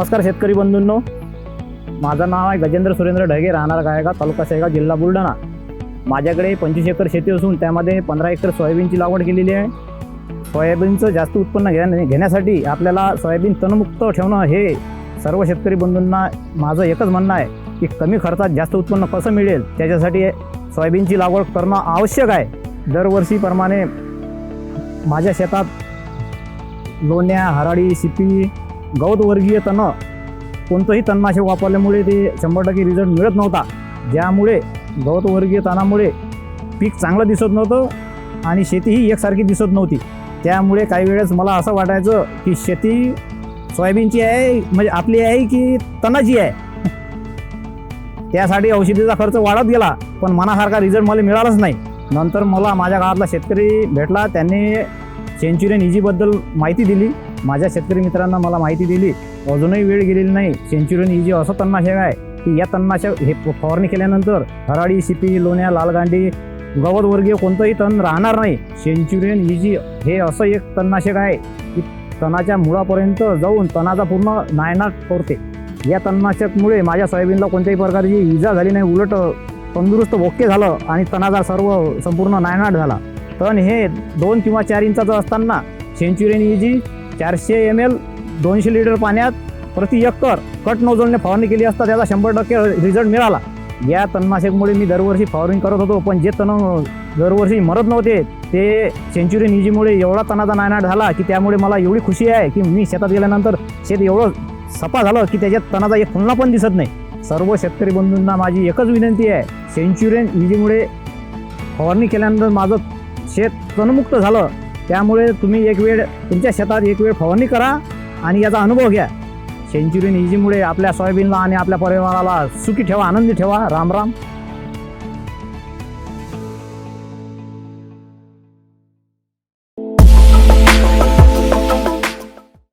नमस्कार शेतकरी बंधूंनो, माझं नाव आहे गजेंद्र सुरेंद्र ढगे, राहणार गायगाव, तालुका शेगाव, जिल्हा बुलढाणा। माझ्याकडे 25 एकर शेती असून त्यामध्ये 15 एकर सोयाबीनची लागवड केलेली आहे। सोयाबीनचं जास्त उत्पन्न घेण्यासाठी आपल्याला सोयाबीन तणमुक्त ठेवणं हे सर्व शेतकरी बंधूंना माझं एकच म्हणणं आहे की कमी खर्चात जास्त उत्पन्न कसं मिळेल त्याच्यासाठी सोयाबीनची लागवड करणं आवश्यक आहे। दरवर्षीप्रमाणे माझ्या शेतात लोण्या, हराळी, शिपी, गवतवर्गीय तण कोणतंही तणनाशक वापरल्यामुळे ते 100% रिझल्ट मिळत नव्हता। ज्यामुळे गवतवर्गीय तणामुळे पीक चांगलं दिसत नव्हतं आणि शेतीही एकसारखी दिसत नव्हती। त्यामुळे काही वेळेस मला असं वाटायचं की शेती सोयाबीनची आहे म्हणजे आपली आहे की तणाची आहे। त्यासाठी औषधीचा खर्च वाढत गेला, पण मनासारखा रिझल्ट मला मिळालाच नाही। नंतर मला माझ्या गावातला शेतकरी भेटला, त्यांनी सेंचुरियन इजीबद्दल माहिती दिली। माझ्या शेतकरी मित्रांना मला माहिती दिली, अजूनही वेळ गेलेली नाही। सेंचुरियन इजी असं तणनाशक आहे की या तणनाशक हे फवारणी केल्यानंतर हराळी, शिपी, लोण्या, लालगांडी, गवतवर्गीय कोणतंही तण राहणार नाही। सेंचुरियन इजी हे असं एक तणनाशक आहे की तणाच्या मुळापर्यंत जाऊन तणाचा पूर्ण नायनाट करते। या तणनाशकमुळे माझ्या सोयाबीनला कोणत्याही प्रकारची इजा झाली नाही, उलट तंदुरुस्त ओके झालं आणि तणाचा संपूर्ण नायनाट झाला। तण हे 2 किंवा 4 इंचाचं असताना सेंचुरियन इजी 400 ml 200 लिटर पाण्यात प्रति एकर कट नोजलने फवारणी केली असता त्याचा 100% रिझल्ट मिळाला। या तणनाशकमुळे मी दरवर्षी फवारणी करत होतो, पण जे तण दरवर्षी मरत नव्हते ते सेंचुरियन इजीमुळे एवढा तणाचा नायनाट झाला की त्यामुळे मला एवढी खुशी आहे की मी शेतात गेल्यानंतर शेत एवढं सफा झालं की त्याच्यात तणाचा एक फुलना पण दिसत नाही। सर्व शेतकरी बंधूंना माझी एकच विनंती आहे, सेंचुरियन इजीमुळे फवारणी केल्यानंतर माझं शेत तणमुक्त झालं। त्यामुळे तुम्ही एक वेळ तुमच्या शेतात एक वेळ फवारणी करा आणि याचा अनुभव घ्या। सेंचुरियन इजीमुळे आपल्या सोयाबीनला आणि आपल्या परिवाराला सुखी ठेवा, आनंदी ठेवा। राम राम।